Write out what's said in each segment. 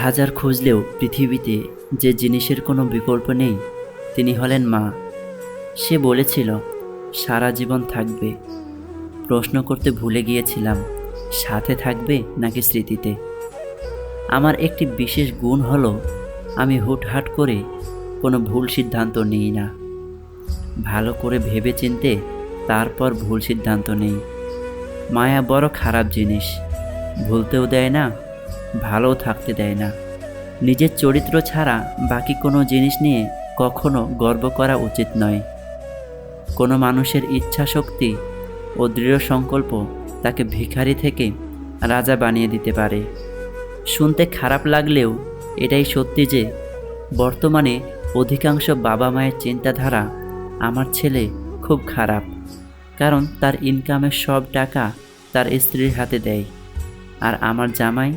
হাজার খুঁজলেও পৃথিবীতে যে জিনিসের কোনো বিকল্প নেই তিনি হলেন মা। সে বলেছিল সারা জীবন থাকবে। প্রশ্ন করতে ভুলে গিয়েছিলাম সাথে থাকবে নাকি স্মৃতিতে। আমার একটি বিশেষ গুণ হলো আমি হুটহাট করে কোনো ভুল সিদ্ধান্ত নিই না। ভালো করে ভেবে চিনতে তারপর ভুল সিদ্ধান্ত নেই। মায়া বড় খারাপ জিনিস, ভুলতেও দেয় না, ভালোও থাকতে দেয় না। নিজের চরিত্র ছাড়া বাকি কোনো জিনিস নিয়ে কখনো গর্ব করা উচিত নয়। কোনো মানুষের ইচ্ছা শক্তি ও দৃঢ় সংকল্প তাকে ভিখারি থেকে রাজা বানিয়ে দিতে পারে। শুনতে খারাপ লাগলেও এটাই সত্যি যে বর্তমানে অধিকাংশ বাবা মায়ের চিন্তাধারা আমার ছেলে খুব খারাপ, কারণ তার ইনকামের সব টাকা তার স্ত্রীর হাতে দেয়। আর আমার জামাই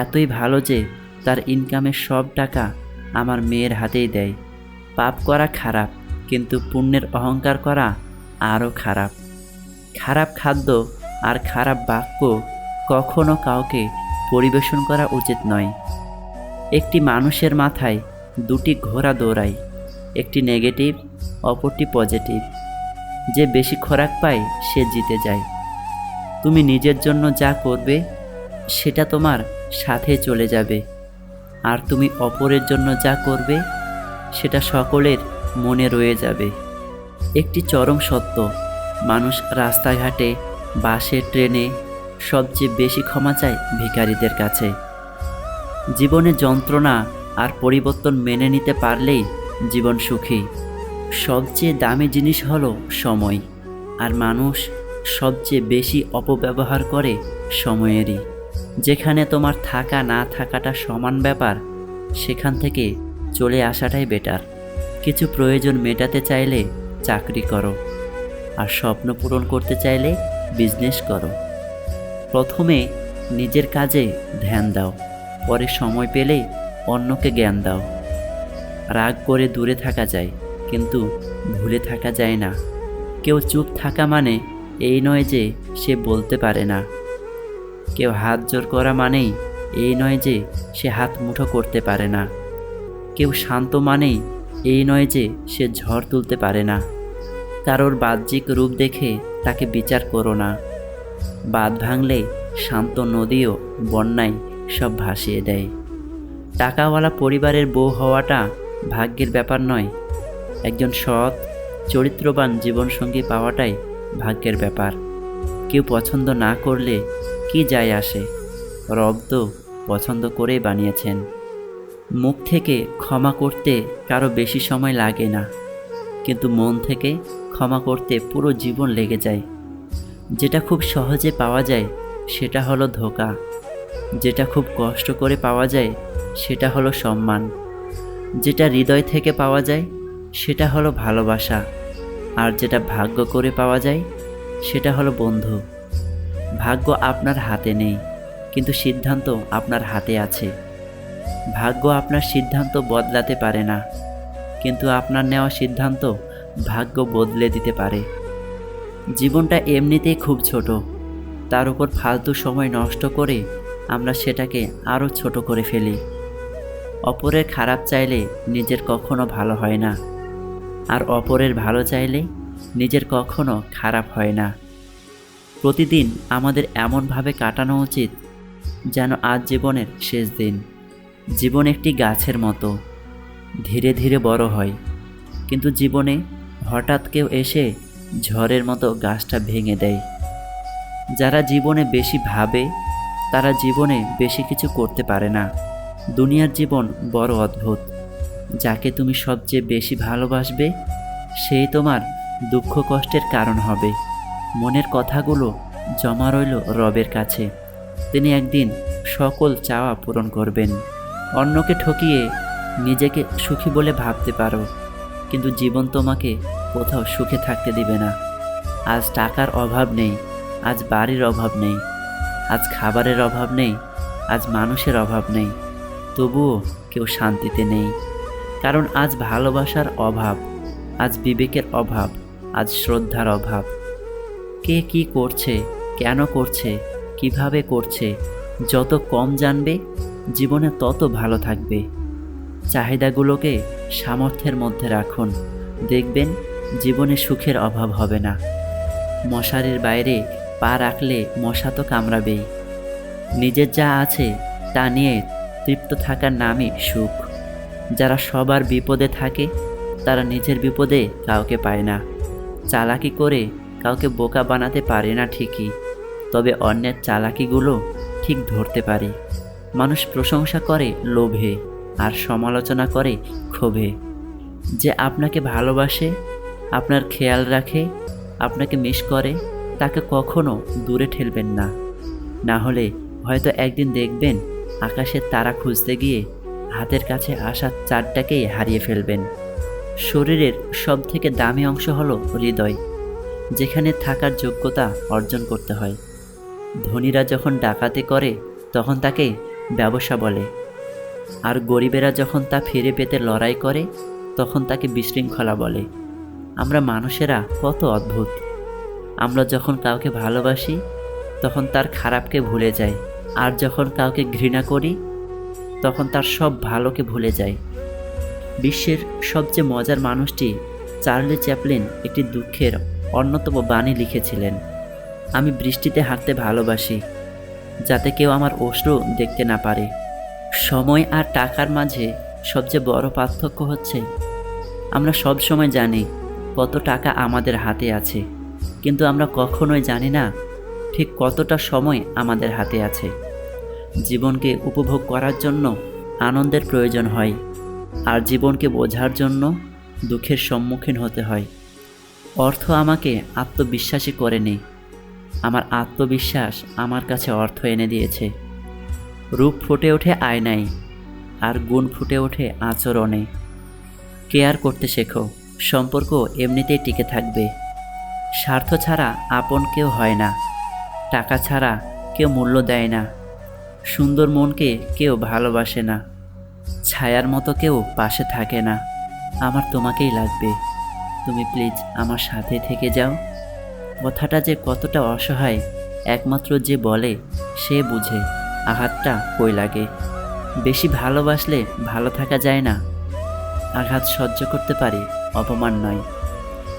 এতই ভালো যে তার ইনকামের সব টাকা আমার মেয়ের হাতেই দেয়। পাপ করা খারাপ, কিন্তু পুণ্যের অহংকার করা আরও খারাপ। খারাপ খাদ্য আর খারাপ বাক্য কখনো কাউকে পরিবেশন করা উচিত নয়। একটি মানুষের মাথায় দুটি ঘোড়া দৌড়ায়, একটি নেগেটিভ, অপরটি পজিটিভ। যে বেশি খোরাক পায় সে জিতে যায়। তুমি নিজের জন্য যা করবে সেটা তোমার সাথে চলে যাবে, আর তুমি অপরের জন্য যা করবে সেটা সকলের মনে রয়ে যাবে। একটি চরম সত্য, মানুষ রাস্তাঘাটে, বাসে, ট্রেনে সবচেয়ে বেশি ক্ষমা চায় ভিখারিদের কাছে। জীবনে যন্ত্রণা আর পরিবর্তন মেনে নিতে পারলেই জীবন সুখী। সবচেয়ে দামি জিনিস হলো সময়, আর মানুষ সবচেয়ে বেশি অপব্যবহার করে সময়েরই। যেখানে তোমার থাকা না থাকাটা সমান ব্যাপার, সেখান থেকে চলে আসাটাই বেটার। কিছু প্রয়োজন মেটাতে চাইলে চাকরি করো, আর স্বপ্ন পূরণ করতে চাইলে বিজনেস করো। প্রথমে নিজের কাজে ধ্যান দাও, পরে সময় পেলেই অন্যকে জ্ঞান দাও। রাগ করে দূরে থাকা যায়, কিন্তু ভুলে থাকা যায় না। কেউ চুপ থাকা মানে এই নয় যে সে বলতে পারে না। কেউ হাত জোর করা মানেই এই নয় যে সে হাত মুঠো করতে পারে না। কেউ শান্ত মানেই এই নয় যে সে ঝড় তুলতে পারে না। কারোর বাহ্যিক রূপ দেখে তাকে বিচার করো না। বাঁধ ভাঙলে শান্ত নদীও বন্যায় সব ভাসিয়ে দেয়। টাকাওয়ালা পরিবারের বউ হওয়াটা ভাগ্যের ব্যাপার নয়, একজন সৎ, চরিত্রবান জীবনসঙ্গী পাওয়াটাই ভাগ্যের ব্যাপার। কেউ পছন্দ না করলে কি যায় আসে, রব তো পছন্দ করেই বানিয়েছেন। মুখ থেকে ক্ষমা করতে কারো বেশি সময় লাগে না, কিন্তু মন থেকে ক্ষমা করতে পুরো জীবন লেগে যায়। যেটা খুব সহজে পাওয়া যায় সেটা হলো ধোঁকা, যেটা খুব কষ্ট করে পাওয়া যায় সেটা হলো সম্মান, যেটা হৃদয় থেকে পাওয়া যায় সেটা হলো ভালোবাসা, আর যেটা ভাগ্য করে পাওয়া যায় সেটা হলো বন্ধু। ভাগ্য আপনার হাতে নেই, কিন্তু সিদ্ধান্ত আপনার হাতে আছে। ভাগ্য আপনার সিদ্ধান্ত বদলাতে পারে না, কিন্তু আপনার নেওয়া সিদ্ধান্ত ভাগ্য বদলে দিতে পারে। জীবনটা এমনিতেই খুব ছোট, তার উপর ফালতু সময় নষ্ট করে আমরা সেটাকে আরও ছোট করে ফেলি। অপরের খারাপ চাইলে নিজের কখনো ভালো হয় না, আর অপরের ভালো চাইলে নিজের কখনো খারাপ হয় না। প্রতিদিন আমাদের এমনভাবে কাটানো উচিত যেন আজ জীবনের শেষ দিন। জীবন একটি গাছের মতো, ধীরে ধীরে বড় হয়, কিন্তু জীবনে হঠাৎ কেউ এসে ঝড়ের মতো গাছটা ভেঙে দেয়। যারা জীবনে বেশি ভাবে তারা জীবনে বেশি কিছু করতে পারে না। দুনিয়ার জীবন বড় অদ্ভুত। যাকে তুমি সবচেয়ে বেশি ভালোবাসবে সেই তোমার দুঃখ কষ্টের কারণ হবে। মনের কথাগুলো জমা রইল রবের কাছে, তিনি একদিন সকল চাওয়া পূরণ করবেন। অন্যকে ঠকিয়ে নিজেকে সুখী বলে ভাবতে পারো, কিন্তু জীবন তোমাকে কোথাও সুখে থাকতে দিবে না। আজ টাকার অভাব নেই, আজ বাড়ির অভাব নেই, আজ খাবারের অভাব নেই, আজ মানুষের অভাব নেই, তবুও কেউ শান্তিতে নেই। কারণ আজ ভালোবাসার অভাব, আজ বিবেকের অভাব, আজ শ্রদ্ধার অভাব। কে কি করছে, কেন করছে, কিভাবে করছে, যত কম জানবে, জীবনে তত ভালো থাকবে। চাহিদাগুলোকে সামর্থ্যের মধ্যে রাখুন, দেখবেন জীবনে সুখের অভাব হবে না। মশারির বাইরে পা রাখলে মশা তো কামড়াবেই। নিজের যা আছে তা নিয়ে তৃপ্ত থাকার নামই সুখ। যারা সবার বিপদে থাকে তারা নিজের বিপদে কাউকে পায় না। চালাকি করে কাউকে বোকা বানাতে পারে না ঠিকই, তবে অন্যের চালাকিগুলো ঠিক ধরতে পারে। মানুষ প্রশংসা করে লোভে আর সমালোচনা করে ক্ষোভে। যে আপনাকে ভালোবাসে, আপনার খেয়াল রাখে, আপনাকে মিস করে, তাকে কখনো দূরে ঠেলবেন না। না হলে হয়তো একদিন দেখবেন আকাশের তারা খুঁজতে গিয়ে হাতের কাছে আসা চারটাকেই হারিয়ে ফেলবেন। শরীরের সবথেকে দামি অংশ হলো হৃদয়, যেখানে থাকার যোগ্যতা অর্জন করতে হয়। ধনীরা যখন ডাকাতি করে তখন তাকে ব্যবসা বলে, আর গরিবেরা যখন তা ফিরে পেতে লড়াই করে তখন তাকে বিশৃঙ্খলা বলে। আমরা মানুষেরা কত অদ্ভুত। আমরা যখন কাউকে ভালোবাসি তখন তার খারাপকে ভুলে যাই, আর যখন কাউকে ঘৃণা করি তখন তার সব ভালোকে ভুলে যাই। বিশ্বের সবচেয়ে মজার মানুষটি চার্লি চ্যাপলিন একটি দুঃখের অন্যতম বাণী লিখেছিলেন, আমি বৃষ্টিতে হাঁটতে ভালোবাসি, যাতে কেউ আমার অশ্রু দেখতে না পারে। সময় আর টাকার মাঝে সবচেয়ে বড় পার্থক্য হচ্ছে আমরা সব সময় জানি কত টাকা আমাদের হাতে আছে, কিন্তু আমরা কখনোই জানি না ঠিক কতটা সময় আমাদের হাতে আছে। জীবনকে উপভোগ করার জন্য আনন্দের প্রয়োজন হয়, আর জীবনকে বোঝার জন্য দুঃখের সম্মুখীন হতে হয়। অর্থ আমাকে আত্মবিশ্বাসী করেনি, আমার আত্মবিশ্বাস আমার কাছে অর্থ এনে দিয়েছে। রূপ ফুটে ওঠে আয়নায়, আর গুণ ফুটে ওঠে আচরণে। কেয়ার করতে শেখো, সম্পর্ক এমনিতেই টিকে থাকবে। স্বার্থ ছাড়া আপন কেউ হয় না, টাকা ছাড়া কেউ মূল্য দেয় না, সুন্দর মনকে কেউ ভালোবাসে না, ছায়ার মতো কেউ পাশে থাকে না। আমার তোমাকেই লাগবে, তুমি প্লিজ আমার সাথে থেকে যাও। কথাটা যে কতটা অসহায় একমাত্র যে বলে সে বুঝে আঘাতটা কই লাগে। বেশি ভালোবাসলে ভালো থাকা যায় না। আঘাত সহ্য করতে পারি, অপমান নয়।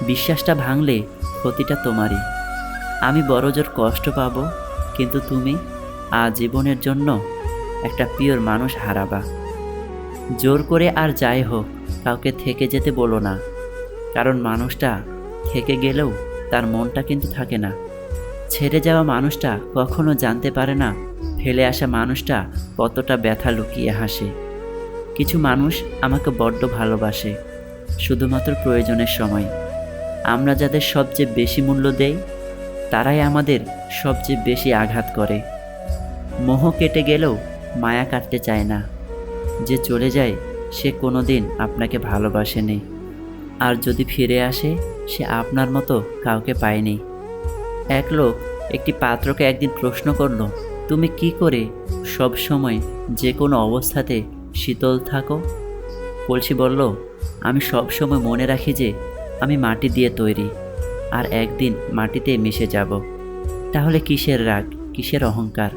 বিশ্বাসটা ভাঙলে ক্ষতিটা তোমারই। আমি বড় জোর কষ্ট পাবো, কিন্তু তুমি আজীবনের জন্য একটা পিওর মানুষ হারাবা। জোর করে আর যাই হোক কাউকে থেকে যেতে বলো না, কারণ মানুষটা থেকে গেলেও তার মনটা কিন্তু থাকে না। ছেড়ে যাওয়া মানুষটা কখনো জানতে পারে না ফেলে আসা মানুষটা কতটা ব্যথা লুকিয়ে হাসে। কিছু মানুষ আমাকে বড্ড ভালোবাসে, শুধুমাত্র প্রয়োজনের সময়। আমরা যাদের সবচেয়ে বেশি মূল্য দেই তারাই আমাদের সবচেয়ে বেশি আঘাত করে। মোহ কেটে গেলেও মায়া কাটতে চায় না। যে চলে যায় সে কোনোদিন আপনাকে ভালোবাসেনি, আর যদি ফিরে আসে সে আপনার মতো কাউকে পায়নি। এক লোক একটি পাত্রকে একদিন প্রশ্ন করল, তুমি কি করে সব সময় যে কোনো অবস্থাতে শীতল থাকো? কলসি বলল, আমি সব সময় মনে রাখি যে আমি মাটি দিয়ে তৈরি, আর একদিন মাটিতে মিশে যাব। তাহলে কিসের রাগ, কিসের অহংকার?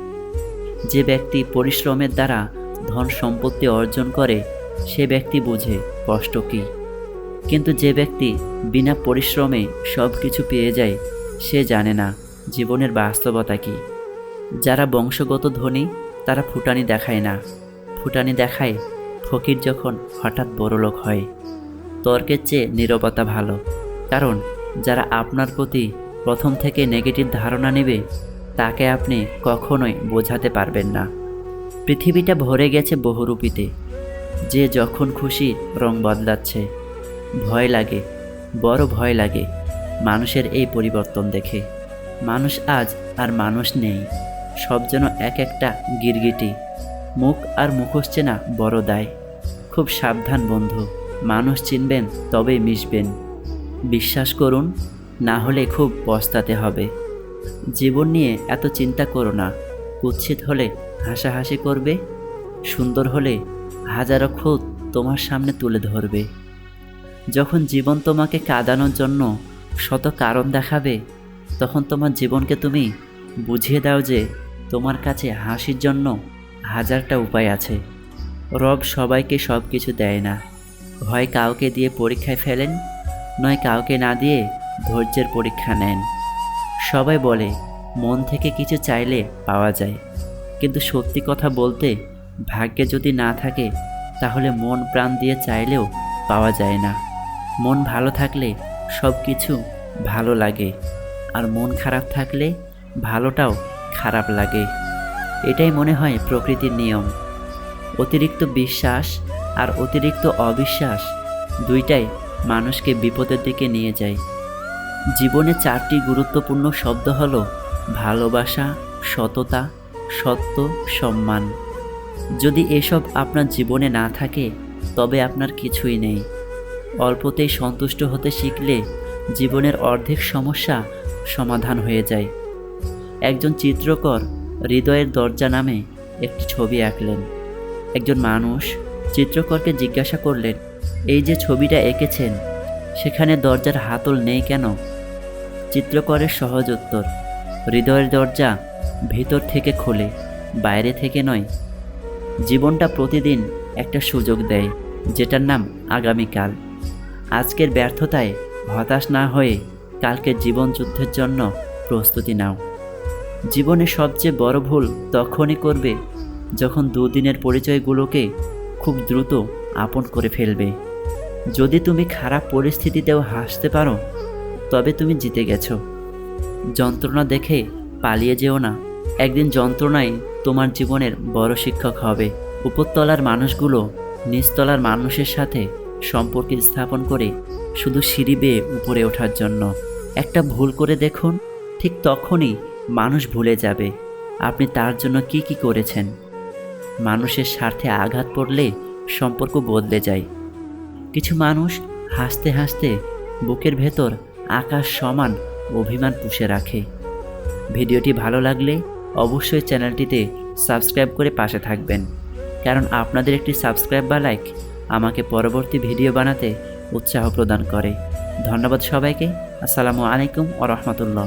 যে ব্যক্তি পরিশ্রমের দ্বারা ধন সম্পত্তি অর্জন করে সে ব্যক্তি বুঝে কষ্ট কী। কিন্তু যে ব্যক্তি বিনা পরিশ্রমে সব কিছু পেয়ে যায় সে জানে না জীবনের বাস্তবতা কী। যারা বংশগত ধনী তারা ফুটানি দেখায় না, ফুটানি দেখায় ফকির যখন হঠাৎ বড়লোক হয়। তর্কের চেয়ে নীরবতা ভালো, কারণ যারা আপনার প্রতি প্রথম থেকে নেগেটিভ ধারণা নেবে তাকে আপনি কখনোই বোঝাতে পারবেন না। পৃথিবীটা ভরে গেছে বহুরূপীতে, যে যখন খুশি রং বদলাচ্ছে। ভয় লাগে, বড় ভয় লাগে মানুষের এই পরিবর্তন দেখে। মানুষ আজ আর মানুষ নেই, সব যেন এক একটা গিরগিটি। মুখ আর মুখোশ চেনা বড় দায়। খুব সাবধান বন্ধু, মানুষ চিনবেন তবেই মিশবেন। বিশ্বাস করুন, না হলে খুব পস্তাতে হবে। জীবন নিয়ে এত চিন্তা করো না। কুৎসিত হলে হাসাহাসি করবে, সুন্দর হলে হাজারো খুঁত তোমার সামনে তুলে ধরবে। যখন জীবন তোমাকে কাঁদানোর জন্য শত কারণ দেখাবে তখন তোমার জীবনকে তুমি বুঝিয়ে দাও যে তোমার কাছে হাসির জন্য হাজারটা উপায় আছে। রব সবাইকে সব কিছু দেয় না। হয় কাউকে দিয়ে পরীক্ষায় ফেলেন, নয় কাউকে না দিয়ে ধৈর্যের পরীক্ষা নেন। সবাই বলে মন থেকে কিছু চাইলে পাওয়া যায়, কিন্তু সত্যি কথা বলতে ভাগ্যে যদি না থাকে তাহলে মন প্রাণ দিয়ে চাইলেও পাওয়া যায় না। মন ভালো থাকলে সব কিছু ভালো লাগে, আর মন খারাপ থাকলে ভালোটাও খারাপ লাগে। এটাই মনে হয় প্রকৃতির নিয়ম। অতিরিক্ত বিশ্বাস আর অতিরিক্ত অবিশ্বাস দুইটাই মানুষকে বিপদের দিকে নিয়ে যায়। জীবনে 4টি গুরুত্বপূর্ণ শব্দ হলো ভালোবাসা, সততা, সত্য, সম্মান। যদি এসব আপনার জীবনে না থাকে তবে আপনার কিছুই নেই। অল্পতেই সন্তুষ্ট হতে শিখলে জীবনের অর্ধেক সমস্যা সমাধান হয়ে যায়। একজন চিত্রকর হৃদয়ের দরজা নামে একটি ছবি আঁকলেন। একজন মানুষ চিত্রকরকে জিজ্ঞাসা করলেন, এই যে ছবিটা এঁকেছেন সেখানে দরজার হাতল নেই কেন? চিত্রকরের সহজ উত্তর, হৃদয়ের দরজা ভিতর থেকে খোলে, বাইরে থেকে নয়। জীবনটা প্রতিদিন একটা সুযোগ দেয়, যেটার নাম আগামীকাল। আজকের ব্যর্থতায় হতাশ না হয়ে কালকের জীবন যুদ্ধের জন্য প্রস্তুতি নাও। জীবনে সবচেয়ে বড় ভুল তখনই করবে যখন দুদিনের পরিচয়গুলোকে খুব দ্রুত আপন করে ফেলবে। যদি তুমি খারাপ পরিস্থিতিতেও হাসতে পারো তবে তুমি জিতে গেছো। যন্ত্রণা দেখে পালিয়ে যেও না, একদিন যন্ত্রণাই তোমার জীবনের বড় শিক্ষক হবে। উপরতলার মানুষগুলো নিচতলার মানুষের সাথে সম্পর্ক স্থাপন করে শুধু সিঁড়ি বেয়ে উপরে ওঠার জন্য। একটা ভুল করে দেখুন, ঠিক তখনই মানুষ ভুলে যাবে আপনি তার জন্য কি কি করেছেন। মানুষের স্বার্থে আঘাত পড়লে সম্পর্ক বদলে যায়। কিছু মানুষ হাসতে হাসতে বুকের ভেতর আকাশ সমান অভিমান পুষে রাখে। ভিডিওটি ভালো লাগলে অবশ্যই চ্যানেলটিতে সাবস্ক্রাইব করে পাশে থাকবেন, কারণ আপনাদের একটি সাবস্ক্রাইব বা লাইক আমাকে পরবর্তী ভিডিও বানাতে উৎসাহ প্রদান করে। ধন্যবাদ সবাইকে। আসসালামু আলাইকুম ওয়া রাহমাতুল্লাহ।